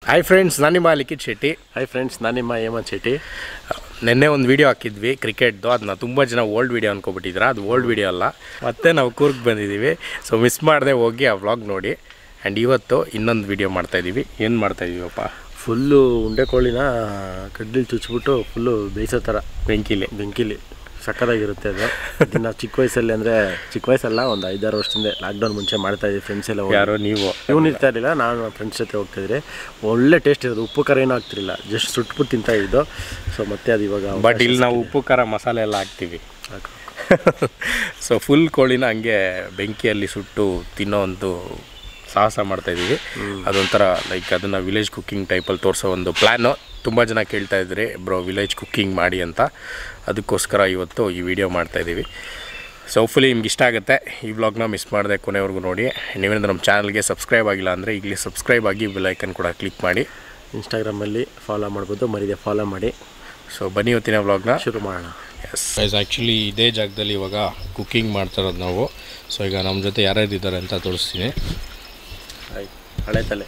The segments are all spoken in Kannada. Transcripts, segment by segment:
ಹಾಯ್ ಫ್ರೆಂಡ್ಸ್, ನಾನು ನಿಮ್ಮ ಲಿಖಿತ್ ಶೆಟ್ಟಿ. ಹಾಯ್ ಫ್ರೆಂಡ್ಸ್, ನಾನು ನಿಮ್ಮ ಹೇಮಂತ್ ಶೆಟ್ಟಿ. ನಿನ್ನೆ ಒಂದು ವೀಡಿಯೋ ಹಾಕಿದ್ವಿ ಕ್ರಿಕೆಟ್ದು. ಅದನ್ನ ತುಂಬ ಜನ ಓಲ್ಡ್ ವೀಡಿಯೋ ಅಂದ್ಕೊಬಿಟ್ಟಿದ್ರ. ಅದು ಓಲ್ಡ್ ವೀಡಿಯೋ ಅಲ್ಲ. ಮತ್ತೆ ನಾವು ಕೂರ್ಗ್ ಬಂದಿದ್ದೀವಿ. ಸೊ ಮಿಸ್ ಮಾಡದೆ ಹೋಗಿ ಆ ವ್ಲಾಗ್ ನೋಡಿ. ಆ್ಯಂಡ್ ಇವತ್ತು ಇನ್ನೊಂದು ವೀಡಿಯೋ ಮಾಡ್ತಾಯಿದ್ದೀವಿ. ಏನು ಮಾಡ್ತಾಯಿದ್ದೀವಪ್ಪ? ಫುಲ್ಲು ಉಂಡೆ ಕೋಳಿನ ಕಡ್ಡಿಲಿ ಚುಚ್ಚಿಬಿಟ್ಟು ಫುಲ್ಲು ಬೇಯಿಸೋ ಥರ ಬೆಂಕಿಲಿ ಸಕ್ಕತ್ತಾಗಿರುತ್ತೆ ಅದು. ನಾವು ಚಿಕ್ಕ ವಯಸ್ಸಲ್ಲಿ ಅಂದರೆ ಚಿಕ್ಕ ವಯಸ್ಸಲ್ಲ, ಒಂದು 5-6 ವರ್ಷದಿಂದ ಲಾಕ್ಡೌನ್ ಮುಂಚೆ ಮಾಡ್ತಾಯಿದ್ವಿ. ಫ್ರೆಂಡ್ಸ್ ಎಲ್ಲ ಯಾರೋ ನೀವು ಇರ್ತಾ ಇರಲಿಲ್ಲ, ನಾನು ಫ್ರೆಂಡ್ಸ್ ಜೊತೆ ಹೋಗ್ತಾಯಿದ್ರಿ. ಒಳ್ಳೆ ಟೇಸ್ಟ್ ಇರೋದು, ಉಪ್ಪು ಖಾರ ಏನೂ ಆಗ್ತಿರಲಿಲ್ಲ, ಜಸ್ಟ್ ಸುಟ್ಬಿಟ್ಟು ತಿಂತಾಯಿದ್ದು. ಸೊ ಮತ್ತೆ ಅದು ಇವಾಗ ಬಟ್ ಇಲ್ಲಿ ನಾವು ಉಪ್ಪು ಖಾರ ಮಸಾಲೆ ಎಲ್ಲ ಹಾಕ್ತೀವಿ. ಸೊ ಫುಲ್ ಕೋಳಿನ ಹಂಗೆ ಬೆಂಕಿಯಲ್ಲಿ ಸುಟ್ಟು ತಿನ್ನೋ ಒಂದು ಸಾಹಸ ಮಾಡ್ತಾಯಿದ್ದೀವಿ. ಅದೊಂಥರ ಲೈಕ್ ಅದನ್ನು ವಿಲೇಜ್ ಕುಕ್ಕಿಂಗ್ ಟೈಪಲ್ಲಿ ತೋರಿಸೋ ಒಂದು ಪ್ಲ್ಯಾನು. ತುಂಬ ಜನ ಕೇಳ್ತಾಯಿದ್ರಿ ಬ್ರೋ ವಿಲೇಜ್ ಕುಕ್ಕಿಂಗ್ ಮಾಡಿ ಅಂತ. ಅದಕ್ಕೋಸ್ಕರ ಇವತ್ತು ಈ ವಿಡಿಯೋ ಮಾಡ್ತಾಯಿದ್ದೀವಿ. ಸೊ ಹೋಪ್ಫುಲಿ ನಿಮ್ಗೆ ಇಷ್ಟ ಆಗುತ್ತೆ. ಈ ವ್ಲಾಗ್ನ ಮಿಸ್ ಮಾಡಿದೆ ಕೊನೆವರೆಗೂ ನೋಡಿ. ನೀವೇನಾದರೂ ನಮ್ಮ ಚಾನಲ್ಗೆ ಸಬ್ಸ್ಕ್ರೈಬ್ ಆಗಿಲ್ಲ ಅಂದರೆ ಈಗಲೇ ಸಬ್ಸ್ಕ್ರೈಬ್ ಆಗಿ ಬೆಲ್ ಐಕನ್ ಕೂಡ ಕ್ಲಿಕ್ ಮಾಡಿ. ಇನ್ಸ್ಟಾಗ್ರಾಮಲ್ಲಿ ಫಾಲೋ ಮಾಡ್ಬೋದು, ಮರಿದೆ ಫಾಲೋ ಮಾಡಿ. ಸೊ ಬನ್ನಿ ಇವತ್ತಿನ ವ್ಲಾಗ್ನ ಶುರು ಮಾಡೋಣ. ಎಸ್ ಗೈಸ್, ಆ್ಯಕ್ಚುಲಿ ಇದೇ ಜಾಗದಲ್ಲಿ ಇವಾಗ ಕುಕ್ಕಿಂಗ್ ಮಾಡ್ತಾರೋದು ನಾವು. ಸೊ ಈಗ ನಮ್ಮ ಜೊತೆ ಯಾರ್ಯಾರು ಇದ್ದಾರೆ ಅಂತ ತೋರಿಸ್ತೀನಿ. ಹಳೆ ತಲೆ.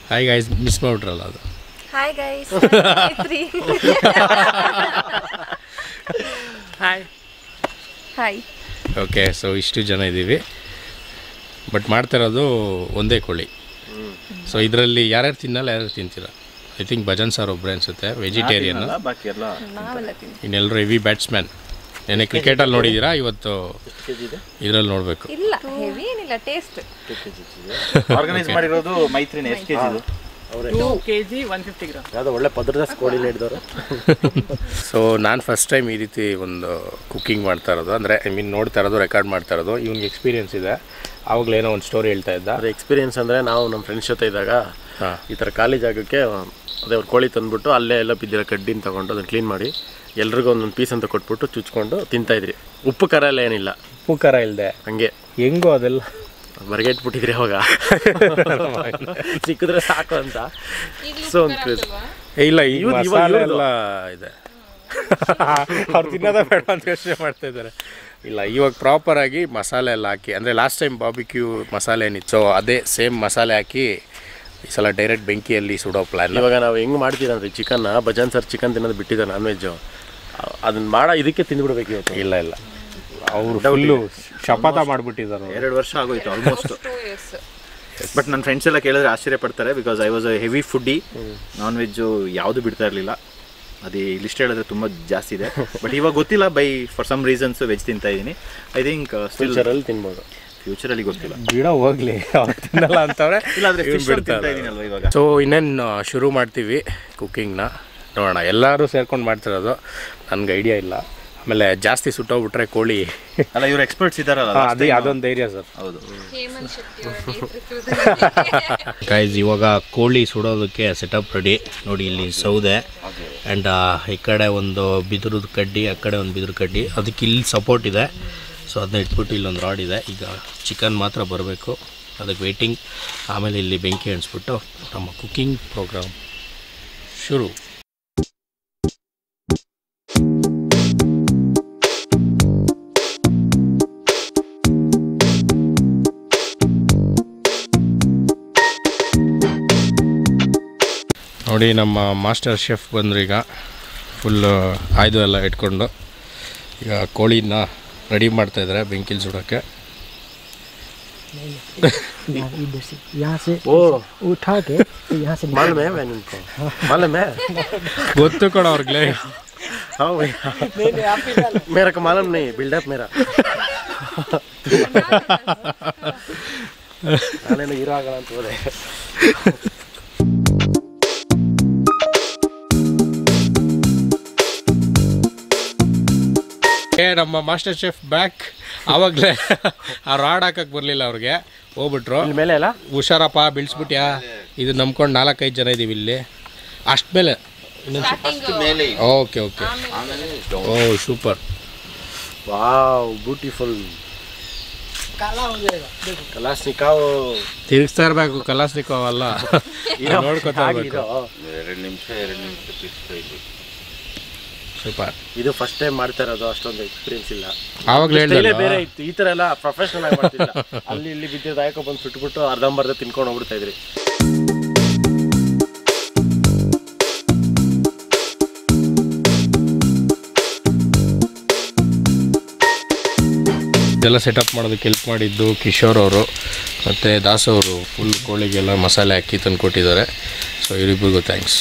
ಹಾಯ್ ಗೈಸ್, ಮಿಸ್ ಮಾಡಿಬಿಟ್ರಲ್ಲ ಅದು. Hi guys. Hi. Okay, so ಇಷ್ಟು ಜನ ಇದ್ದೀವಿ. ಬಟ್ ಮಾಡ್ತಿರೋದು ಒಂದೇ ಕೋಳಿ. ಸೊ ಇದರಲ್ಲಿ ಯಾರ್ಯಾರು ತಿನ್ನಲ್ಲ, ಯಾರ್ಯಾರು ತಿಂತೀರ? ಐ ಥಿಂಕ್ ಭಜನ್ ಸರ್ ಒಬ್ಬರೇ ಅನಿಸುತ್ತೆ ವೆಜಿಟೇರಿಯನ್. ಇನ್ನೆಲ್ಲರೂ heavy batsman. ನೆನ್ನೆ ಕ್ರಿಕೆಟಲ್ಲಿ ನೋಡಿದ್ದೀರಾ, ಇವತ್ತು ಇದರಲ್ಲಿ ನೋಡಬೇಕು. ಇಲ್ಲ ಹೆವಿ ಏನಿಲ್ಲ, ಟೇಸ್ಟ್. ಆರ್ಗನೈಸ್ ಮಾಡಿರೋದು ಮೈತ್ರಿನೇ. ಎಷ್ಟು ಕೆಜಿ ಇದು? 2 kg 150 ಗ್ರಾಮ್. ಯಾವುದೋ ಒಳ್ಳೆ ಪದ್ರದ ಕೋಳಿನ ಹಿಡಿದವರು. ಸೊ ನಾನು ಫಸ್ಟ್ ಟೈಮ್ ಈ ರೀತಿ ಒಂದು ಕುಕ್ಕಿಂಗ್ ಮಾಡ್ತಾ ಇರೋದು, ಅಂದರೆ ಐ ಮೀನ್ ನೋಡ್ತಾ ಇರೋದು, ರೆಕಾರ್ಡ್ ಮಾಡ್ತಾ ಇರೋದು. ಇವ್ನಿಗೆ ಎಕ್ಸ್ಪೀರಿಯನ್ಸ್ ಇದೆ. ಆವಾಗಲೇ ಏನೋ ಒಂದು ಸ್ಟೋರಿ ಹೇಳ್ತಾ ಇದ್ದ. ಅದು ಎಕ್ಸ್ಪೀರಿಯನ್ಸ್ ಅಂದರೆ ನಾವು ನಮ್ಮ ಫ್ರೆಂಡ್ಸ್ ಜೊತೆ ಇದ್ದಾಗ ಈ ಥರ ಖಾಲಿ ಜಾಗಕ್ಕೆ ಅದೇ ಅವ್ರು ಕೋಳಿ ತಂದುಬಿಟ್ಟು ಅಲ್ಲೇ ಎಲ್ಲ ಬಿದ್ದಿರೋ ಕಡ್ಡಿನ ತೊಗೊಂಡು ಅದನ್ನು ಕ್ಲೀನ್ ಮಾಡಿ ಎಲ್ರಿಗೂ ಒಂದೊಂದು ಪೀಸ್ ಅಂತ ಕೊಟ್ಬಿಟ್ಟು ಚುಚ್ಕೊಂಡು ತಿಂತಾಯಿದ್ರಿ. ಉಪ್ಪು ಖಾರ ಎಲ್ಲ ಏನಿಲ್ಲ, ಉಪ್ಪು ಖಾರ ಇಲ್ಲದೆ ಹಂಗೆ ಹೆಂಗೋ ಅದೆಲ್ಲ ಬರಗೆಟ್ಬಿಟ್ಟಿದ್ರಿ ಅವಾಗ. ಸಿಕ್ಕಿದ್ರೆ ಸಾಕು ಅಂತ. ಸೊ ಒಂದು ಇಲ್ಲ, ಈಗ ಮಸಾಲೆ ಎಲ್ಲ ಇದೆ. ಅವ್ರು ತಿನ್ನೋದೇ ಬೇಡ ಅಂತ ಯೋಚನೆ ಮಾಡ್ತಾ ಇದ್ದಾರೆ. ಇಲ್ಲ, ಇವಾಗ ಪ್ರಾಪರಾಗಿ ಮಸಾಲೆ ಎಲ್ಲ ಹಾಕಿ, ಅಂದರೆ ಲಾಸ್ಟ್ ಟೈಮ್ ಬಾರ್ಬಿಕ್ಯೂ ಮಸಾಲೆ ಏನಿತ್ತು, ಸೊ ಅದೇ ಸೇಮ್ ಮಸಾಲೆ ಹಾಕಿ ಈ ಸಲ ಡೈರೆಕ್ಟ್ ಬೆಂಕಿಯಲ್ಲಿ ಸುಡೋ ಪ್ಲ್ಯಾನ್. ಇವಾಗ ನಾವು ಹೆಂಗೆ ಮಾಡ್ತೀರಂದ್ರೆ ಚಿಕನ್ನ, ಭಜನ್ ಸರ್ ಚಿಕನ್ ತಿನ್ನೋದು ಬಿಟ್ಟಿದ್ದಾರೆ, ನಾನ್ ವೆಜ್ಜು. ಅದನ್ನ ಮಾಡೋ ಇದಕ್ಕೆ ತಿಂದ್ಬಿಡ್ಬೇಕು ಇವತ್ತು. ಇಲ್ಲ ಇಲ್ಲ, ಅವರು ಫುಲ್ಲು ಶಪಥ ಮಾಡಿಬಿಟ್ಟಿದ್ದಾರೆ. 2 ವರ್ಷ ಆಗೋಯ್ತು ಆಲ್ಮೋಸ್ಟ್. ಬಟ್ ನನ್ನ ಫ್ರೆಂಡ್ಸ್ ಎಲ್ಲ ಕೇಳಿದ್ರೆ ಆಶ್ಚರ್ಯ ಪಡ್ತಾರೆ. Because I was a heavy foodie. Non veg ಯಾವುದು ಬಿಡ್ತಾ ಇರಲಿಲ್ಲ. ಅದು ಲಿಸ್ಟ್ ಹೇಳಿದ್ರೆ ತುಂಬ ಜಾಸ್ತಿ ಇದೆ. ಬಟ್ ಇವಾಗ ಗೊತ್ತಿಲ್ಲ, ಫಾರ್ ಸಮ್ ರೀಸನ್ಸ್ ವೆಜ್ ತಿಂತಾ ಇದ್ದೀನಿ. ಐ ಥಿಂಕ್ ಫ್ಯೂಚರಲ್ಲಿ ತಿನ್ಬೋದು. ಫ್ಯೂಚರಲ್ಲಿ ಗೊತ್ತಿಲ್ಲ, ಬಿಡೋ ಹೋಗ್ಲಿ, ಅವ್ರು ತಿನ್ನಲ್ಲ ಅಂತವ್ರೆ. ಇಲ್ಲಾಂದರೆ ಫಿಶ್ ತಿಂತಾ ಇದ್ದೀನಲ್ವ ಇವಾಗ. ಸೊ ಇನ್ನೇನು ಶುರು ಮಾಡ್ತೀವಿ ಕುಕ್ಕಿಂಗ್ನ. ನೋಡೋಣ, ಎಲ್ಲರೂ ಸೇರ್ಕೊಂಡು ಮಾಡ್ತಿರೋದು. ನನಗೆ ಐಡಿಯಾ ಇಲ್ಲ. ಆಮೇಲೆ ಜಾಸ್ತಿ ಸುಟ್ಟೋಗ್ಬಿಟ್ರೆ ಕೋಳಿ ಅಲ್ಲ, ಇವ್ರು ಎಕ್ಸ್ಪರ್ಟ್ಸ್ ಇದ್ದಾರಲ್ಲ, ಅದೇ ಅದೊಂದು ಧೈರ್ಯ ಸರ್. ಹೌದು. ಹೇಮಂತ್ ಶೆಟ್ಟಿ ಅವರ ನೇತೃತ್ವದಲ್ಲಿ ಗೈಸ್, ಇವಾಗ ಕೋಳಿ ಸುಡೋದಕ್ಕೆ ಸೆಟಪ್ ರೆಡಿ. ನೋಡಿ, ಇಲ್ಲಿ ಸೌದೆ ಆ್ಯಂಡ್ ಈ ಕಡೆ ಒಂದು ಬಿದಿರದ ಕಡ್ಡಿ, ಆ ಕಡೆ ಒಂದು ಬಿದಿರು ಕಡ್ಡಿ. ಅದಕ್ಕೆ ಇಲ್ಲಿ ಸಪೋರ್ಟ್ ಇದೆ. ಸೊ ಅದನ್ನ ಇಟ್ಬಿಟ್ಟು ಇಲ್ಲೊಂದು ರಾಡ್ ಇದೆ. ಈಗ ಚಿಕನ್ ಮಾತ್ರ ಬರಬೇಕು, ಅದಕ್ಕೆ ವೇಟಿಂಗ್. ಆಮೇಲೆ ಇಲ್ಲಿ ಬೆಂಕಿ ಅಣಿಸ್ಬಿಟ್ಟು ನಮ್ಮ ಕುಕ್ಕಿಂಗ್ ಪ್ರೋಗ್ರಾಮ್ ಶುರು. ನೋಡಿ, ನಮ್ಮ ಮಾಸ್ಟರ್ ಶೆಫ್ ಬಂದರು. ಈಗ ಫುಲ್ಲು ಆಯ್ದು ಎಲ್ಲ ಇಟ್ಕೊಂಡು ಈಗ ಕೋಳಿನ ರೆಡಿ ಮಾಡ್ತಾಯಿದ್ದಾರೆ ಬೆಂಕಿಲಿ ಸುಡೋಕ್ಕೆ. ಗೊತ್ತು ಕೊಡ ಅವ್ರಿಗೆ. ಮೇರಾ ಮಾಲೂಮ್ ನಹೀ, ಬಿಲ್ಡಪ್ ಮೇರಾ. ನಾನೇನು ಹೀರೋ ಆಗಲ್ಲ ಅಂತ ಹೋದೆ. ನಮ್ಮ ಮಾಸ್ಟರ್ ಶೆಫ್ ಬ್ಯಾಕ್. ಆವಾಗಲೇ ಆ ರಾಡ್ ಹಾಕಕ್ಕೆ ಬರಲಿಲ್ಲ ಅವ್ರಿಗೆ, ಹೋಗ್ಬಿಟ್ರು. ಮೇಲೆ ಅಲ್ಲ, ಹುಷಾರಪ್ಪ ಬೀಳ್ಸ್ಬಿಟ್ಯಾ. ಇದು ನಂಬ್ಕೊಂಡು 4-5 ಜನ ಇದ್ದೀವಿ ಇಲ್ಲಿ. ಅಷ್ಟು ಮೇಲೆ ಓಕೆ ಓಕೆ. ಓ ಸೂಪರ್, ವಾವ್, ಬ್ಯೂಟಿಫುಲ್. ಕಲಾಸ್ನಿಕಾವ್ ತಿರುಗಿಸ್ತಾ ಇರಬೇಕು. ಕಲಾಸ್ನಿಕಾವ್ ಅಲ್ಲ, ನೋಡ್ಕೊತಾ ಇರಬೇಕು. 2 ನಿಮಿಷ ಸೂಪರ್. ಇದು ಫಸ್ಟ್ ಟೈಮ್ ಮಾಡ್ತಾ ಇರೋದು, ಅಷ್ಟೊಂದು ಎಕ್ಸ್ಪೀರಿಯನ್ಸ್ ಇಲ್ಲ. ಆವಾಗಲೇ ಸ್ಟೈಲೇ ಬೇರೆ ಇತ್ತು, ಈ ಥರ ಎಲ್ಲ ಪ್ರೊಫೆಷನಲ್ ಆಗಿ ಮಾಡ್ತಿಲ್ಲ. ಅಲ್ಲಿ ಇಲ್ಲಿ ಬಿದ್ದಿದ್ದು ಆಯ್ಕೊ ಬಂದು ಸುಟ್ಬಿಟ್ಟು ಅರ್ಧಂಬರ್ಧ ತಿನ್ಕೊಂಡು ಹೋಗ್ಬಿಡ್ತಾ ಇದ್ರಿ. ಇದೆಲ್ಲ ಸೆಟಪ್ ಮಾಡೋದಕ್ಕೆ ಹೆಲ್ಪ್ ಮಾಡಿದ್ದು ಕಿಶೋರ್ ಅವರು ಮತ್ತು ದಾಸ್ ಅವರು. ಫುಲ್ ಕೋಳಿಗೆಲ್ಲ ಮಸಾಲೆ ಹಾಕಿ ತಂದು ಕೊಟ್ಟಿದ್ದಾರೆ. ಸೊ ಇವರಿಬ್ಬರಿಗೂ ಥ್ಯಾಂಕ್ಸ್.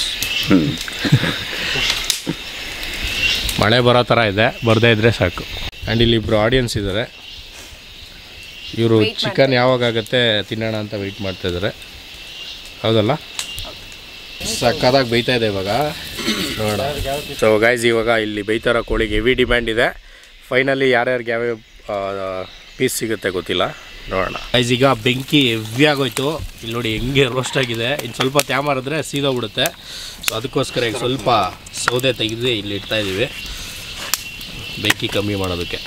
ಮಳೆ ಬರೋ ಥರ ಇದೆ, ಬರದೇ ಇದ್ದರೆ ಸಾಕು. ಆ್ಯಂಡ್ ಇಲ್ಲಿ ಇಬ್ಬರು ಆಡಿಯನ್ಸ್ ಇದ್ದಾರೆ. ಇವರು ಚಿಕನ್ ಯಾವಾಗತ್ತೆ ತಿನ್ನೋಣ ಅಂತ ವೆಯ್ಟ್ ಮಾಡ್ತಾಯಿದ್ದಾರೆ. ಹೌದಲ್ಲ? ಸಕ್ಕದಾಗಿ ಬೇಯ್ತಾ ಇದೆ ಇವಾಗ, ನೋಡೋಣ. ಸೊ ಗೈಸ್, ಇವಾಗ ಇಲ್ಲಿ ಬೇಯ್ತಾರೋ ಕೋಳಿಗೆ ಹೆವಿ ಡಿಮ್ಯಾಂಡ್ ಇದೆ. ಫೈನಲಿ ಯಾರ್ಯಾರಿಗೆ ಯಾವ್ಯಾವ ಪೀಸ್ ಸಿಗುತ್ತೆ ಗೊತ್ತಿಲ್ಲ, ನೋಡೋಣ. ಗೈಸ್, ಈಗ ಬೆಂಕಿ ಹೆವಿ ಆಗೋಯ್ತು. ಇಲ್ಲಿ ನೋಡಿ ಹೆಂಗೆ ರೋಸ್ಟ್ ಆಗಿದೆ. ಇನ್ನು ಸ್ವಲ್ಪ ತ್ಯಾಮಾರಿದ್ರೆ ಸೀದೋಗ್ಬಿಡುತ್ತೆ. ಸೊ ಅದಕ್ಕೋಸ್ಕರ ಈಗ ಸ್ವಲ್ಪ ಸೌದೆ ತೆಗೆದು ಇಲ್ಲಿ ಇಡ್ತಾಯಿದ್ದೀವಿ, ಬೆಂಕಿ ಕಮ್ಮಿ ಮಾಡೋದಕ್ಕೆ.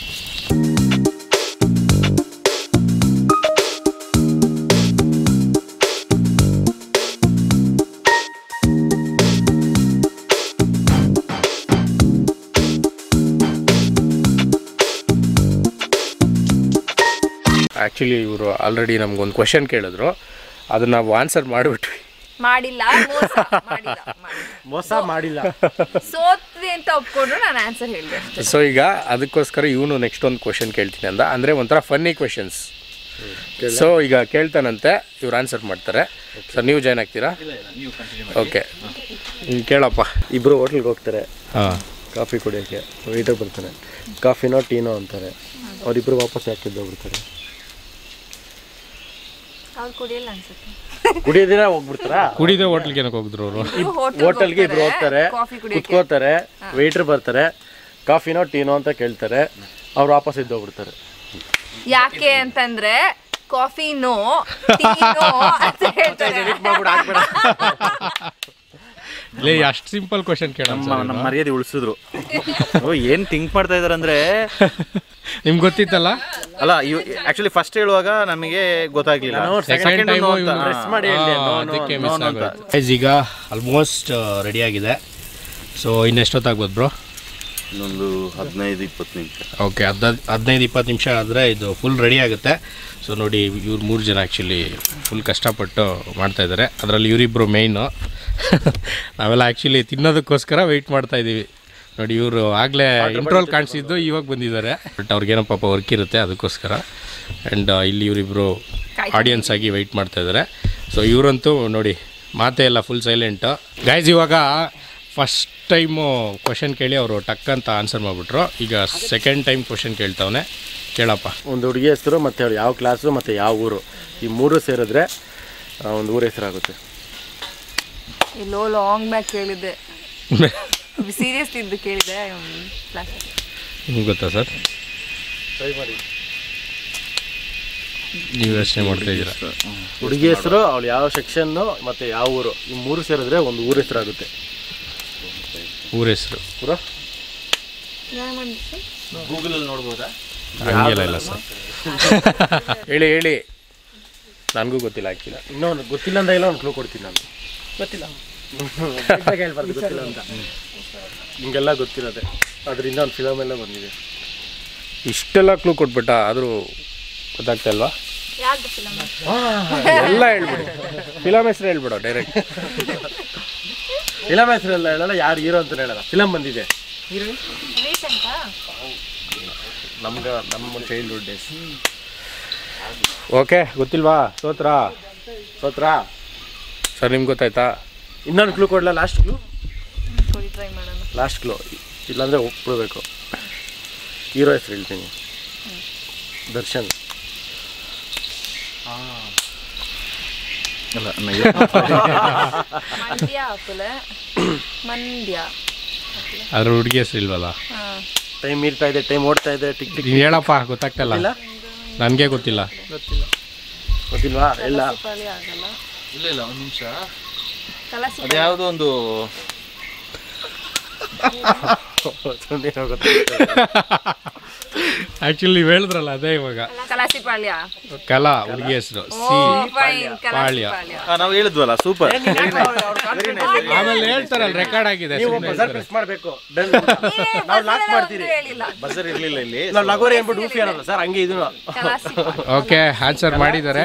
ಆ್ಯಕ್ಚುಲಿ ಇವರು ಆಲ್ರೆಡಿ ನಮ್ಗೊಂದು ಕ್ವೆಶನ್ ಕೇಳಿದ್ರು, ಅದನ್ನು ನಾವು ಆನ್ಸರ್ ಮಾಡಿಬಿಟ್ವಿ. ಮಾಡಿಲ್ಲ, ಮೋಸ ಮಾಡಿಲ್ಲ, ಸೋತ್ವಿ ಅಂತ ಒಪ್ಕೊಂಡ್ರು ನಾನು ಆನ್ಸರ್ ಹೇಳಿದೆ. ಸೊ ಈಗ ಅದಕ್ಕೋಸ್ಕರ ಇವನು ನೆಕ್ಸ್ಟ್ ಒಂದು ಕ್ವೆಶನ್ ಕೇಳ್ತೀನಿ ಅಂದ, ಅಂದರೆ ಒಂಥರ ಫನ್ನಿ ಕ್ವೆಶನ್ಸ್. ಸೊ ಈಗ ಕೇಳ್ತಾನಂತೆ, ಇವ್ರು ಆನ್ಸರ್ ಮಾಡ್ತಾರೆ. ಸೊ ನೀವು ಜಾಯ್ನ್ ಆಗ್ತೀರಾ? ಓಕೆ, ಈಗ ಕೇಳಪ್ಪ. ಇಬ್ಬರು ಹೋಟ್ಲಿಗೆ ಹೋಗ್ತಾರೆ, ಹಾಂ, ಕಾಫಿ ಕುಡಿಯೋಕ್ಕೆ. ವೇಟರ್ ಬರ್ತಾನೆ, ಕಾಫಿನೋ ಟೀನೋ ಅಂತಾರೆ. ಅವರಿಬ್ಬರು ವಾಪಸ್ ಯಾಕಿದ್ದು ಹೋಗ್ಬಿಡ್ತಾರೆ? ಅವ್ರು ಕುಡಿಯಲ್ಲ ಅನ್ಸುತ್ತೆ. ಕುಡಿಯೋದಿನ ಹೋಗ್ಬಿಡ್ತಾರಾ? ಕುಡಿದೇ ಹೋಟ್ಲಿಗೆ ಏನಕ್ಕೆ ಹೋಗಿದ್ರು ಅವರು? ಹೋಟೆಲ್ಗೆ ಇಬ್ರು ಹೋಗ್ತಾರೆ, ಕುತ್ಕೋತಾರೆ, ವೇಟ್ರ್ ಬರ್ತಾರೆ, ಕಾಫಿನೋ ಟೀನೋ ಅಂತ ಕೇಳ್ತಾರೆ. ಅವ್ರು ವಾಪಸ್ ಇದ್ದು ಹೋಗ್ಬಿಡ್ತಾರೆ. ಯಾಕೆ ಅಂತಂದ್ರೆ ಕಾಫಿ ನೋ, ಟೀ ನೋ ಅಂತ ಹೇಳ್ತಾರೆ. ಅಷ್ಟು ಸಿಂಪಲ್ ಕ್ವೆಶನ್ ಕೇಳ. ನಮ್ಮ ಮರ್ಯಾದೆ ಉಳಿಸಿದ್ರು. ಏನು ಥಿಂಕ್ ಮಾಡ್ತಾ ಇದಾರೆ ಅಂದ್ರೆ ನಿಮ್ಗೆ ಗೊತ್ತಿತ್ತಲ್ಲ? ಅಲ್ಲ, ಆಕ್ಚುಲಿ ಫಸ್ಟ್ ಹೇಳುವಾಗ ನಮಗೆ ಗೊತ್ತಾಗ್ಲಿಲ್ಲ. ಈಗ ಆಲ್ಮೋಸ್ಟ್ ರೆಡಿ ಆಗಿದೆ. ಸೊ ಇನ್ನೆಷ್ಟೊತ್ತಾಗ್ಬೋದು ಬ್ರೋ? ಇನ್ನೊಂದು 15-20 ನಿಮಿಷ. ಓಕೆ, 15-20 ನಿಮಿಷ ಆದರೆ ಇದು ಫುಲ್ ರೆಡಿ ಆಗುತ್ತೆ. ಸೊ ನೋಡಿ, ಇವ್ರು 3 ಜನ ಆ್ಯಕ್ಚುಲಿ ಫುಲ್ ಕಷ್ಟಪಟ್ಟು ಮಾಡ್ತಾಯಿದ್ದಾರೆ. ಅದರಲ್ಲಿ ಇವರಿಬ್ಬರು ಮೇಯ್ನು. ನಾವೆಲ್ಲ ಆ್ಯಕ್ಚುಲಿ ತಿನ್ನೋದಕ್ಕೋಸ್ಕರ ವೆಯ್ಟ್ ಮಾಡ್ತಾಯಿದ್ದೀವಿ. ನೋಡಿ, ಇವರು ಆಗಲೇ ಇಂಟ್ರೋಲ್ ಕಾಣಿಸಿದ್ದು ಇವಾಗ ಬಂದಿದ್ದಾರೆ. ಬಟ್ ಅವ್ರಿಗೇನೋ ಪಾಪ ವರ್ಕ್ ಇರುತ್ತೆ, ಅದಕ್ಕೋಸ್ಕರ. ಆ್ಯಂಡ್ ಇಲ್ಲಿ ಇವರಿಬ್ಬರು ಆಡಿಯನ್ಸ್ ಆಗಿ ವೆಯ್ಟ್ ಮಾಡ್ತಾಯಿದ್ದಾರೆ. ಸೊ ಇವರಂತೂ ನೋಡಿ ಮಾತೇ ಇಲ್ಲ, ಫುಲ್ ಸೈಲೆಂಟು. ಗೈಸ್, ಇವಾಗ ಫಸ್ಟ್ ಟೈಮು ಕ್ವಶನ್ ಕೇಳಿ ಅವರು ಟಕ್ ಅಂತ ಆನ್ಸರ್ ಮಾಡಿಬಿಟ್ರು. ಈಗ ಸೆಕೆಂಡ್ ಟೈಮ್ ಕ್ವಶನ್ ಕೇಳ್ತಾವನೆ, ಕೇಳಪ್ಪ. ಒಂದು ಹುಡುಗಿ ಹೆಸರು ಮತ್ತು ಅವ್ರು ಯಾವ ಕ್ಲಾಸು ಮತ್ತು ಯಾವ ಊರು, ಈ 3 ಸೇರಿದ್ರೆ ಒಂದು ಊರ ಹೆಸರಾಗುತ್ತೆ. ಎಲ್ಲೋ ಲಾಂಗ್ ಬ್ಯಾಕ್ ಕೇಳಿದ್ದೆ, ಸೀರಿಯಸ್ ಇದ್ದು ಕೇಳಿದೆ. ನಿಮ್ಗೆ ಗೊತ್ತಾ ಸರ್? ಟ್ರೈ ಮಾಡಿ, ನೀವು ಯೋಚನೆ ಮಾಡ್ತಾ ಇದ್ದೀರಾ. ಹುಡುಗಿ ಹೆಸರು, ಅವಳು ಯಾವ ಸೆಕ್ಷನ್ನು ಮತ್ತು ಯಾವ ಊರು, ಈ 3 ಸೇರಿದ್ರೆ ಒಂದು ಊರ ಹೆಸರಾಗುತ್ತೆ. ಊರ ಹೆಸರು ಗೂಗಲಲ್ಲಿ ನೋಡ್ಬೋದಾ? ಹಂಗೆಲ್ಲ ಇಲ್ಲ ಸರ್. ಹೇಳಿ ಹೇಳಿ, ನನಗೂ ಗೊತ್ತಿಲ್ಲ ಆ್ಯಕ್ಚುಲಿ. ಇನ್ನೊಂದು ಗೊತ್ತಿಲ್ಲ ಅಂತ ಇಲ್ಲ, ಒಂದು ಕ್ಲೂ ಕೊಡ್ತೀನಿ ನಾನು. ಗೊತ್ತಿಲ್ಲ ಹೇಳ್ಬಾರ್ದು, ಗೊತ್ತಿಲ್ಲ ಅಂತ. ನಿಮಗೆಲ್ಲ ಗೊತ್ತಿರೋದೆ, ಅದರಿಂದ ಒಂದು ಫಿಲಮ್ ಎಲ್ಲ ಬಂದಿದೆ. ಇಷ್ಟೆಲ್ಲ ಕ್ಲೂ ಕೊಟ್ಬಿಟ್ಟ, ಆದರೂ ಗೊತ್ತಾಗ್ತಾ ಇಲ್ವಾ? ಎಲ್ಲ ಹೇಳ್ಬಿಡಿ, ಫಿಲಮ್ ಹೆಸರು ಹೇಳ್ಬಿಡೋ ಡೈರೆಕ್ಟ್. ಫಿಲಮ್ ಹೆಸರೆಲ್ಲ ಹೇಳಲ್ಲ, ಯಾರು ಹೀರೋ ಅಂತ ಹೇಳಲ್ಲ. ಫಿಲಮ್ ಬಂದಿದೆ ನಮ್ಗೆ, ನಮ್ಮ ಚೈಲ್ಡ್ಹುಡ್ ಡೇಸ್. ಓಕೆ, ಗೊತ್ತಿಲ್ವಾ? ಸೋತ್ರಾ ಸರ್, ನಿಮ್ಗೆ ಗೊತ್ತಾಯ್ತಾ? ಇನ್ನೊಂದು ಕ್ಲೂ ಕೊಡಲ, ಲಾಸ್ಟ್ ಕ್ಲೂ. ಟ್ರೈ ಮಾಡೋಣ. ಲಾಸ್ಟ್ ಕ್ಲೂ, ಇಲ್ಲಾಂದರೆ ಒಪ್ಬಿಡ್ಬೇಕು. ಹೀರೋ ಹೆಸರು ಹೇಳ್ತೀನಿ, ದರ್ಶನ್. ಮಂಡ್ಯ. ಅದ್ರ ಹುಡುಗಿ ಹೆಸರು ಇಲ್ವಲ್ಲ? ಟೈಮ್ ಇರ್ತಾ ಇದೆ, ಟೈಮ್ ಓಡ್ತಾ ಇದೆ. Tick tick. ನೀವು ಹೇಳಪ್ಪ, ಗೊತ್ತಾಗ್ತಲ್ಲ. ನನಗೆ ಗೊತ್ತಿಲ್ಲ. ಗೊತ್ತಿಲ್ವಾ? ಎಲ್ಲ ಇಲ್ಲ, ಒಂದು ನಿಮಿಷ. ಅದ್ಯಾವುದೋ ಒಂದು ಆ್ಯಕ್ಚುಲಿ ನೀವು ಹೇಳಿದ್ರಲ್ಲ ಅದೇ ಇವಾಗ ಕಲಾಸಿ ಪಾಳ್ಯ. ಕಲಾ ಹುಡುಗಿ ಹೆಸರು ಸಿ ಪಾಳ್ಯ. ನಾವು ಹೇಳಿದ್ವಲ್ಲ ಸೂಪರ್. ಆಮೇಲೆ ಹೇಳ್ತಾರಲ್ಲ ರೆಕಾರ್ಡ್ ಆಗಿದೆ. ಮಾಡಬೇಕು ನಾವು ಲಾಕ್ ಮಾಡ್ತೀರಿ. ಬಜರ್ ಇರ್ಲಿಲ್ಲ ಇಲ್ಲಿ. ನಾವು ಲಗೋರಿ ಅಂದ್ಬಿಟ್ಟು ಊಫಿ ಅನ್ನಲ್ಲ ಸರ್, ಹಂಗೆ ಇದನ್ನು. ಓಕೆ ಆನ್ಸರ್ ಮಾಡಿದ್ದಾರೆ,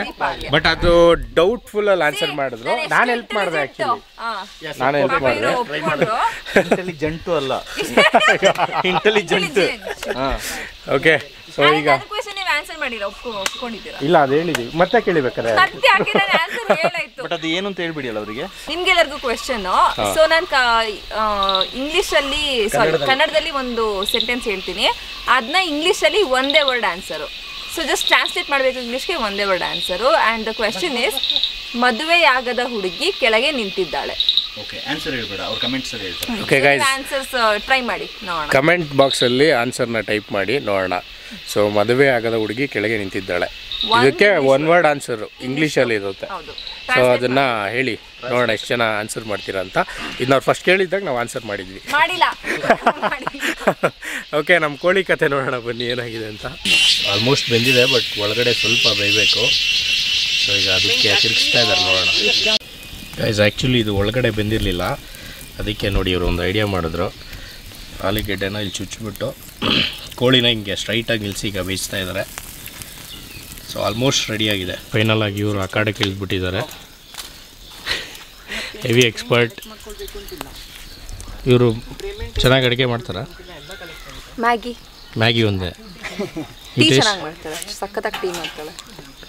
ಬಟ್ ಅದು ಡೌಟ್ಫುಲ್ ಅಲ್ಲಿ ಆನ್ಸರ್ ಮಾಡಿದ್ರು. ನಾನು ಹೆಲ್ಪ್ ಮಾಡಿದೆ ಆ್ಯಕ್ಚುಲಿ, ನಾನು ಹೆಲ್ಪ್ ಮಾಡಿದೆ. ಇಂಟೆಲಿಜೆಂಟು ಅಲ್ಲ, ಇಂಟೆಲಿಜೆಂಟ್. ಓಕೆ ಸೊ ಈಗ ಇಲ್ಲ ಅದು ಹೇಳಿದೀವಿ, ಮತ್ತೆ ಕೇಳಿಬೇಕಾರೆ. ಬಟ್ ಅದು ಏನು ಅಂತ ಹೇಳ್ಬಿಡಿ ಅಲ್ಲ ಅವರಿಗೆ. ನಿಮ್ಗೆಲ್ಲರಿಗೂ ಕ್ವೆಶನ್. ಸೊ ನಾನು ಇಂಗ್ಲಿಷಲ್ಲಿ ಸಾರಿ ಕನ್ನಡದಲ್ಲಿ ಒಂದು ಸೆಂಟೆನ್ಸ್ ಹೇಳ್ತೀನಿ, ಅದನ್ನ ಇಂಗ್ಲಿಷಲ್ಲಿ ಒಂದೇ word answer. So just translate ಮಾಡಬೇಕು ಇಂಗ್ಲಿಷ್ಗೆ, ಒಂದೇ word answer. And the question is, ಮದುವೆಯಾಗದ ಹುಡುಗಿ ಕೆಳಗೆ ನಿಂತಿದ್ದಾಳೆ. ಓಕೆ ಆನ್ಸರ್ ಹೇಳ್ಬೇಡ, ಅವ್ರ ಕಮೆಂಟ್ಸ್ ಅಲ್ಲಿ ಹೇಳ್ತಾರೆ. ಓಕೆ ಗೈಸ್, ಆನ್ಸರ್ಸ್ ಟ್ರೈ ಮಾಡಿ ನೋಡೋಣ. ಕಮೆಂಟ್ ಬಾಕ್ಸಲ್ಲಿ ಆನ್ಸರ್ನ ಟೈಪ್ ಮಾಡಿ ನೋಡೋಣ. ಸೊ ಮದುವೆ ಆಗದ ಹುಡುಗಿ ಕೆಳಗೆ ನಿಂತಿದ್ದಾಳೆ, ಇದಕ್ಕೆ ಒನ್ ವರ್ಡ್ ಆನ್ಸರು ಇಂಗ್ಲೀಷಲ್ಲಿ ಇರುತ್ತೆ. ಸೊ ಅದನ್ನು ಹೇಳಿ ನೋಡೋಣ ಎಷ್ಟು ಜನ ಆನ್ಸರ್ ಮಾಡ್ತೀರಾ ಅಂತ. ಇದನ್ನ ಅವ್ರು ಫಸ್ಟ್ ಕೇಳಿದ್ದಾಗ ನಾವು ಆನ್ಸರ್ ಮಾಡಿದ್ವಿ. ಮಾಡಿಲ್ಲ. ಓಕೆ, ನಮ್ಮ ಕೋಳಿ ಕತೆ ನೋಡೋಣ ಬನ್ನಿ ಏನಾಗಿದೆ ಅಂತ. ಆಲ್ಮೋಸ್ಟ್ ಬೆಂದಿದೆ, ಬಟ್ ಒಳಗಡೆ ಸ್ವಲ್ಪ ಬೇಯಬೇಕು. ಸೊ ಈಗ ಅದಕ್ಕೆ ತಿರುಗಿಸ್ತಾ ಇದ್ದಾರೆ, ನೋಡೋಣ. ಗೈಸ್ ಆ್ಯಕ್ಚುಲಿ ಇದು ಒಳಗಡೆ ಬೆಂದಿರಲಿಲ್ಲ, ಅದಕ್ಕೆ ನೋಡಿ ಇವರು ಒಂದು ಐಡಿಯಾ ಮಾಡಿದ್ರು. ಆಲೂಗೆಡ್ಡೆನ ಇಲ್ಲಿ ಚುಚ್ಚಿಬಿಟ್ಟು ಕೋಳಿನ ಹಿಂಗೆ ಸ್ಟ್ರೈಟಾಗಿ ನಿಲ್ಲಿಸಿ ಈಗ ಬೇಯಿಸ್ತಾ ಇದ್ದಾರೆ. ಸೊ ಆಲ್ಮೋಸ್ಟ್ ರೆಡಿಯಾಗಿದೆ. ಫೈನಲ್ ಆಗಿ ಇವರು ಆ ಕಡೆಗೆ ಇಳಿದ್ಬಿಟ್ಟಿದ್ದಾರೆ. ಹೆವಿ ಎಕ್ಸ್ಪರ್ಟ್ ಇವರು. ಚೆನ್ನಾಗಿ ಅಡುಗೆ ಮಾಡ್ತಾರಾ? ಮ್ಯಾಗಿ ಒಂದೇ. ಟೀ ಚೆನ್ನಾಗಿ ಮಾಡ್ತಾಳೆ, ಸಖತ್ತಾಗಿ ಟೀ ಮಾಡ್ತಾಳೆ.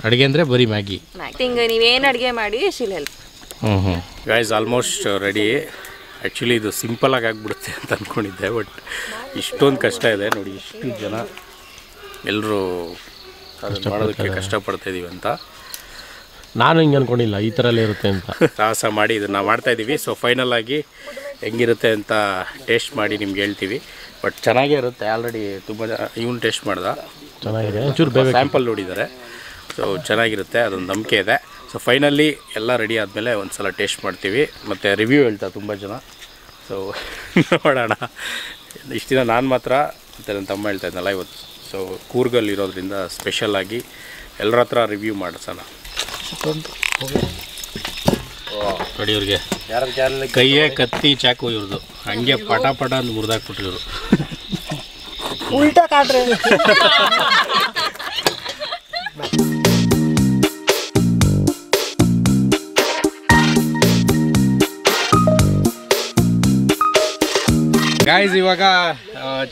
ಅಡುಗೆ ಅಂದರೆ ಬರೀ ಮ್ಯಾಗಿ. ಹಿಂಗೆ ನೀವೇನು ಅಡುಗೆ ಮಾಡಿ ಶಿಲ್ help. Guys almost ready. Actually ಇದು ಸಿಂಪಲಾಗಿ ಆಗಿಬಿಡುತ್ತೆ ಅಂತ ಅಂದ್ಕೊಂಡಿದ್ದೆ, ಬಟ್ ಇಷ್ಟೊಂದು ಕಷ್ಟ ಇದೆ ನೋಡಿ. ಇಷ್ಟು ಜನ ಎಲ್ಲರೂ ಅದನ್ನು ಮಾಡೋದಕ್ಕೆ ಕಷ್ಟಪಡ್ತಾಯಿದ್ದೀವಿ ಅಂತ. ನಾನು ಹಿಂಗೆ ಅಂದ್ಕೊಂಡಿಲ್ಲ ಈ ಥರ ಇರುತ್ತೆ ಅಂತ. ಸಾಹಸ ಮಾಡಿ ಇದನ್ನು ಮಾಡ್ತಾಯಿದ್ದೀವಿ. ಸೊ ಫೈನಲ್ ಆಗಿ ಹೆಂಗಿರುತ್ತೆ ಅಂತ ಟೇಸ್ಟ್ ಮಾಡಿ ನಿಮ್ಗೆ ಹೇಳ್ತೀವಿ. ಬಟ್ ಚೆನ್ನಾಗೇ ಇರುತ್ತೆ. ಆಲ್ರೆಡಿ ತುಂಬ ಇವನು ಟೇಸ್ಟ್ ಮಾಡ್ದ, ಚೆನ್ನಾಗಿದೆ. ಒಂಚೂರು ಬೇಗ ಸ್ಯಾಂಪಲ್ ನೋಡಿದ್ದಾರೆ. ಸೊ ಚೆನ್ನಾಗಿರುತ್ತೆ, ಅದೊಂದು ನಂಬಿಕೆ ಇದೆ. ಸೊ ಫೈನಲಿ ಎಲ್ಲ ರೆಡಿ ಆದಮೇಲೆ ಒಂದು ಸಲ ಟೇಸ್ಟ್ ಮಾಡ್ತೀವಿ, ಮತ್ತು ರಿವ್ಯೂ ಹೇಳ್ತಾರೆ ತುಂಬ ಜನ. ಸೊ ನೋಡೋಣ. ಇಷ್ಟು ದಿನ ನಾನು ಮಾತ್ರ ಮತ್ತು ನನ್ನ ತಮ್ಮ ಹೇಳ್ತಾ ಇದ್ನಲ್ಲ ಇವತ್ತು. ಸೊ ಕೂರ್ಗಲ್ಲಿ ಇರೋದ್ರಿಂದ ಸ್ಪೆಷಲಾಗಿ ಎಲ್ಲರ ಹತ್ರ ರಿವ್ಯೂ ಮಾಡಿಸೋಣ. ನೋಡಿ ಇವ್ರಿಗೆ ಕೈಯೇ ಕತ್ತಿ ಚಾಕು ಇವ್ರದ್ದು, ಹಂಗೆ ಪಟ ಪಟ ಅಂತ ಮುರಿದಾಕ್ಬಿಟ್ರು ಇವರು. ಉಲ್ಟಾ ಕಾಡ್ರೆ. ಗಾಯ್ಸ್ ಇವಾಗ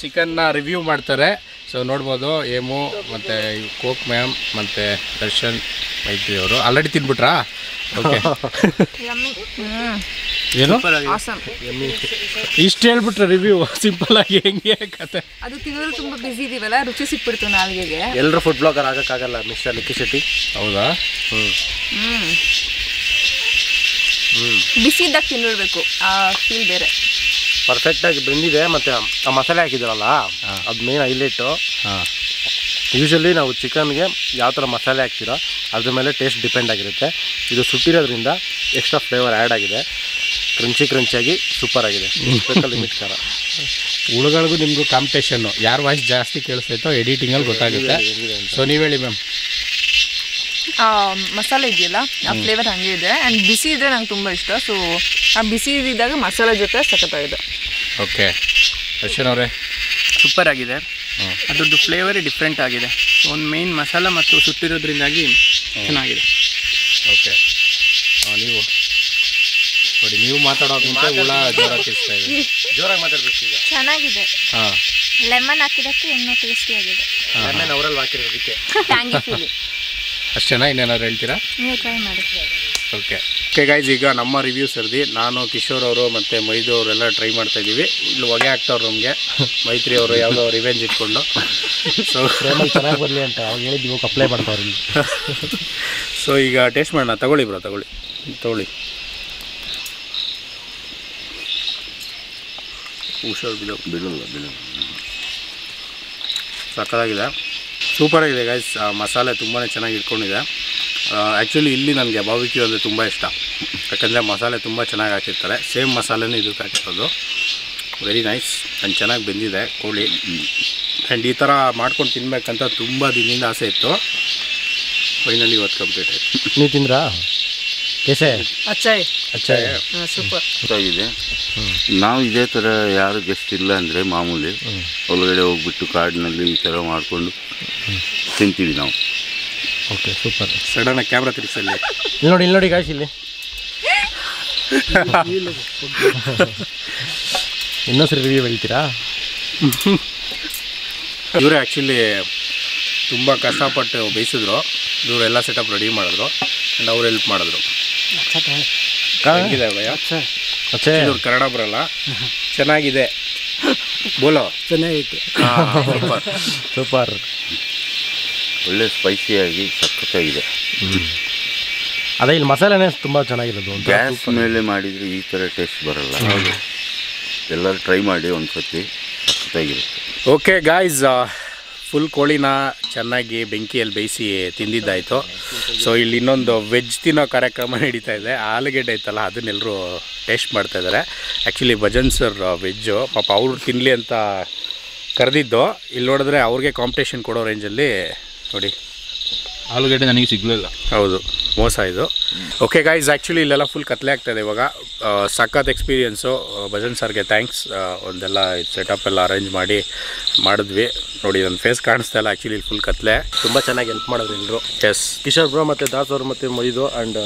ಚಿಕನ್ನ ರಿವ್ಯೂ ಮಾಡ್ತಾರೆ. ಸೊ ನೋಡ್ಬೋದು, ಏಮು ಮತ್ತು ಕೋಕ್ ಮ್ಯಾಮ್ ಮತ್ತು ದರ್ಶನ್ ಮೈತ್ರಿ ಅವರು ಆಲ್ರೆಡಿ ತಿನ್ಬಿಟ್ರಾ? ಓಕೆ, ಏನು ಇಷ್ಟು ಹೇಳ್ಬಿಟ್ರೆ ರಿವ್ಯೂ ಸಿಂಪಲಾಗಿ ಹೆಂಗೆ ಕತೆ. ಅದು ತಿನ್ನೋದು ತುಂಬ ಬಿಸಿ ಇದೀವಲ್ಲ, ರುಚಿ ಸಿಕ್ಬಿಡ್ತು ನಾಲ್ಗೆಗೆ. ಎಲ್ಲರೂ ಫುಡ್ ಬ್ಲಾಗರ್ ಆಗೋಕ್ಕಾಗಲ್ಲ ಮಿಸ್ಟರ್ ಲಿಖಿತ್ ಶೆಟ್ಟಿ. ಹೌದಾ? ಬಿಸಿ ಇದ್ದಾಗ ತಿನ್ನಿಡ್ಬೇಕು, ಆ ಫೀಲ್ ಬೇರೆ. ಪರ್ಫೆಕ್ಟಾಗಿ ಬೆಂದಿದೆ, ಮತ್ತು ಆ ಮಸಾಲೆ ಹಾಕಿದ್ರಲ್ಲ ಅದು ಮೇನ್ ಹೈಲೈಟು. ಯೂಶಲಿ ನಾವು ಚಿಕನ್ಗೆ ಯಾವ ಥರ ಮಸಾಲೆ ಹಾಕ್ತೀರೋ ಅದ್ರ ಮೇಲೆ ಟೇಸ್ಟ್ ಡಿಪೆಂಡ್ ಆಗಿರುತ್ತೆ. ಇದು ಸುಟ್ಟಿರೋದ್ರಿಂದ ಎಕ್ಸ್ಟ್ರಾ ಫ್ಲೇವರ್ ಆ್ಯಡ್ ಆಗಿದೆ. ಕ್ರಂಚಿಯಾಗಿ ಸೂಪರ್ ಆಗಿದೆ. ಲಿಮಿಟ್ ಖಾರ. ಹುಳುಗಳಿಗೂ ನಿಮಗೂ ಕಾಂಪಿಟೇಷನ್ನು, ಯಾರು ವಾಯ್ಸ್ ಜಾಸ್ತಿ ಕೇಳಿಸ್ತೈತೋ ಎಡಿಟಿಂಗಲ್ಲಿ ಗೊತ್ತಾಗುತ್ತೆ. ಸೊ ನೀವು ಹೇಳಿ ಮ್ಯಾಮ್. ಮಸಾಲೆ ಇದೆಯಲ್ಲ, ಆ ಫ್ಲೇವರ್ ಹಾಗೆ ಇದೆ. ಆ್ಯಂಡ್ ಬಿಸಿ ಇದ್ದರೆ ನಂಗೆ ತುಂಬ ಇಷ್ಟ. ಸೊ ಆ ಬಿಸಿ ಇದ್ದಾಗ ಮಸಾಲೆ ಜೊತೆ ಸಖತ್ತಾಗಿದೆ. ಓಕೆ, ದರ್ಶನ್ ಅವರೇ. ಸೂಪರ್ ಆಗಿದೆ. ಅದ್ರದ್ದು ಫ್ಲೇವರೇ ಡಿಫ್ರೆಂಟ್ ಆಗಿದೆ. ಒಂದು ಮೇನ್ ಮಸಾಲ ಮತ್ತು ಸುಟ್ಟಿರೋದ್ರಿಂದಾಗಿ ಚೆನ್ನಾಗಿದೆ. ಓಕೆ, ನೀವು ನೋಡಿ, ನೀವು ಮಾತಾಡೋದಂತ ಹುಳ ಜೋರಾಗಿ ತಿರ್ಸ್ತಾ ಇದೆ. ಜೋರಾಗಿ ಮಾತಾಡಬೇಕು ಈಗ. ಚೆನ್ನಾಗಿದೆ. ಹಾಂ, ಲೆಮನ್ ಹಾಕಿದಕ್ಕೆ ಇನ್ನೂ ಟೇಸ್ಟಿಯಾಗಿದೆ. ಲೆಮನ್ ಅವರಲ್ಲಿ ಹಾಕಿರೋದಕ್ಕೆ ಟ್ಯಾಂಗಿ ಫೀಲಿಂಗ್. ಅಷ್ಟೇನಾ? ಇನ್ನೇನಾದ್ರು ಹೇಳ್ತೀರಾ? ನೀವು ಟ್ರೈ ಮಾಡಿ. ಓಕೆ ಗೈಸ್, ಈಗ ನಮ್ಮ ರಿವ್ಯೂ ಸರ್ದಿ ನಾನು, ಕಿಶೋರ್ ಅವರು ಮತ್ತು ಮೈದು ಅವರೆಲ್ಲ ಟ್ರೈ ಮಾಡ್ತಾಯಿದ್ದೀವಿ. ಇಲ್ಲಿ ಹೊಗೆ ಹಾಕ್ತವ್ರು ನಮಗೆ. ಮೈತ್ರಿ ಅವರು ಯಾವುದೋ ರಿವೆಂಜ್ ಇಟ್ಕೊಂಡು. ಸೊ ಚೆನ್ನಾಗಿ ಬರಲಿ ಅಂತ ಅವ್ರು ಹೇಳಿದ್ವಿ, ಅಪ್ಲೈ ಮಾಡ್ತಾವ್ರಿ. ಸೊ ಈಗ ಟೇಸ್ಟ್ ಮಾಡೋಣ. ತಗೊಳ್ಳಿ ಬ್ರೋ, ತಗೊಳ್ಳಿ. ಹುಷಾರು ಬಿಡೋಲ್ಲ. ಸಕ್ಕತ್ತಾಗಿದೆ, ಸೂಪರಾಗಿದೆ ಗೈಸ್. ಮಸಾಲೆ ತುಂಬಾ ಚೆನ್ನಾಗಿ ಇಟ್ಕೊಂಡಿದೆ. ಆ್ಯಕ್ಚುಲಿ ಇಲ್ಲಿ ನನಗೆ ಬಾರ್ಬಿಕ್ಯೂ ಅಂದರೆ ತುಂಬ ಇಷ್ಟ, ಯಾಕಂದರೆ ಮಸಾಲೆ ತುಂಬ ಚೆನ್ನಾಗಿ ಹಾಕಿರ್ತಾರೆ. ಸೇಮ್ ಮಸಾಲೆನೂ ಇದಕ್ಕೆ ಹಾಕಿರೋದು. ವೆರಿ ನೈಸ್ ಆ್ಯಂಡ್ ಚೆನ್ನಾಗಿ ಬೆಂದಿದೆ ಕೋಳಿ. ಆ್ಯಂಡ್ ಈ ಥರ ಮಾಡ್ಕೊಂಡು ತಿನ್ಬೇಕಂತ ತುಂಬ ದಿನದಿಂದ ಆಸೆ ಇತ್ತು. ಫೈನಲಿ ಇವತ್ತು ಕಂಪ್ಲೀಟ್ ಆಯಿತು. ನೀವು ತಿಂದ್ರಾ? ಕೇಸೆ ಅಚ್ಚಾಯ್ ಅಚ್ಚಾಯ ಸೂಪರ್. ಗೊತ್ತಾಗಿದೆ. ನಾವು ಇದೇ ಥರ ಯಾರು ಗೆಸ್ಟ್ ಇಲ್ಲ ಅಂದರೆ ಮಾಮೂಲಿ ಒಳಗಡೆ ಹೋಗ್ಬಿಟ್ಟು ಕಾಡಿನಲ್ಲಿ ಈ ಥರ ಮಾಡಿಕೊಂಡು ತಿಂತೀವಿ ನಾವು. Okay super. ಸಡನ್ನಾಗಿ ಕ್ಯಾಮ್ರಾ ತಿರ್ಗಿಸಲ್ಲಿ. ಇಲ್ಲಿ ನೋಡಿ ಗಾಯ್ಸ್ ಇಲ್ಲಿ ಇನ್ನೊಂದ್ಸರಿ ರಿವ್ಯೂ ಹೇಳ್ತೀರಾ? ಇವರೇ ಆ್ಯಕ್ಚುಲಿ ತುಂಬ ಕಷ್ಟಪಟ್ಟು ಬೇಯಿಸಿದ್ರು. ಇವರೆಲ್ಲ ಸೆಟಪ್ ರೆಡಿ ಮಾಡಿದ್ರು ಆ್ಯಂಡ್ ಅವ್ರು ಹೆಲ್ಪ್ ಮಾಡಿದ್ರು. ಹೆಂಗಿದೆ ಭಯ? ಇವ್ರು ಕನ್ನಡ ಬರಲ್ಲ. ಚೆನ್ನಾಗಿದೆ ಬೋಲೋ. ಚೆನ್ನಾಗೈತೆ. Super super. ಒಳ್ಳೆ ಸ್ಪೈಸಿಯಾಗಿ ಸಖತ್ತಾಗಿದೆ. ಅದೇ ಇಲ್ಲಿ ಮಸಾಲೆನೇ ತುಂಬ ಚೆನ್ನಾಗಿರೋದು. ಗ್ಯಾಸ್ ಮೇಲೆ ಮಾಡಿದರೆ ಈ ಥರ ಟೇಸ್ಟ್ ಬರಲ್ಲ. ಎಲ್ಲರೂ ಟ್ರೈ ಮಾಡಿ ಒಂದ್ಸತಿ, ಸಖತ್ತಾಗಿರುತ್ತೆ. ಓಕೆ ಗಾಯ್ಸ್, ಫುಲ್ ಕೋಳಿನ ಚೆನ್ನಾಗಿ ಬೆಂಕಿಯಲ್ಲಿ ಬೇಯಿಸಿ ತಿಂದಿದ್ದಾಯಿತು. ಸೊ ಇಲ್ಲಿ ಇನ್ನೊಂದು ವೆಜ್ ತಿನ್ನೋ ಕಾರ್ಯಕ್ರಮ ನಡೀತಾ ಇದೆ. ಆಲೂಗೆಡ್ಡೆ ಐತಲ್ಲ ಅದನ್ನೆಲ್ಲರೂ ಟೇಸ್ಟ್ ಮಾಡ್ತಾಯಿದ್ದಾರೆ. ಆ್ಯಕ್ಚುಲಿ ಭಜನ್ ಸರ್ ವೆಜ್ಜು, ಪಾಪ ಅವ್ರು ತಿನ್ನಲಿ ಅಂತ ಕರೆದಿದ್ದು. ಇಲ್ಲಿ ನೋಡಿದ್ರೆ ಅವ್ರಿಗೆ ಕಾಂಪಿಟೇಷನ್ ಕೊಡೋ ರೇಂಜಲ್ಲಿ ನೋಡಿ ಆಲೂಗಡ್ಡೆ ನನಗೆ ಸಿಗಲಿಲ್ಲ. ಹೌದು, ಮೋಸ ಇದು. ಓಕೆ ಗಾಯ್ಸ್, ಆ್ಯಕ್ಚುಲಿ ಇಲ್ಲೆಲ್ಲ ಫುಲ್ ಕತ್ಲೆ ಆಗ್ತಾಯಿದೆ ಇವಾಗ. ಸಖತ್ ಎಕ್ಸ್ಪೀರಿಯೆನ್ಸು. ಭಜನ್ ಸರ್ಗೆ ಥ್ಯಾಂಕ್ಸ್. ಒಂದೆಲ್ಲ ಸೆಟಪ್ ಎಲ್ಲ ಅರೇಂಜ್ ಮಾಡಿದ್ವಿ. ನೋಡಿ ನನ್ನ ಫೇಸ್ ಕಾಣಿಸ್ತಾ ಇಲ್ಲ, ಆ್ಯಕ್ಚುಲಿ ಇಲ್ಲಿ ಫುಲ್ ಕತ್ಲೆ. ತುಂಬ ಚೆನ್ನಾಗಿ ಹೆಲ್ಪ್ ಮಾಡಿದ್ರು ಎಲ್ಲರೂ. ಎಸ್, ಕಿಶೋರ್ ಬ್ರೋ ಮತ್ತು ದಾಸ್ ಅವರು ಮತ್ತು ಮೊಯ್ದು ಆ್ಯಂಡ್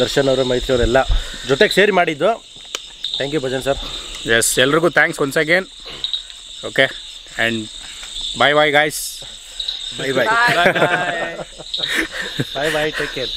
ದರ್ಶನ್ ಅವರು ಮೈತ್ರಿ ಅವರೆಲ್ಲ ಜೊತೆಗೆ ಸೇರಿ ಮಾಡಿದ್ದು. Thank you Bhajan sir. Yes, ಎಲ್ರಿಗೂ thanks once again. Okay, and bye bye guys. Bye bye. Bye bye, take care.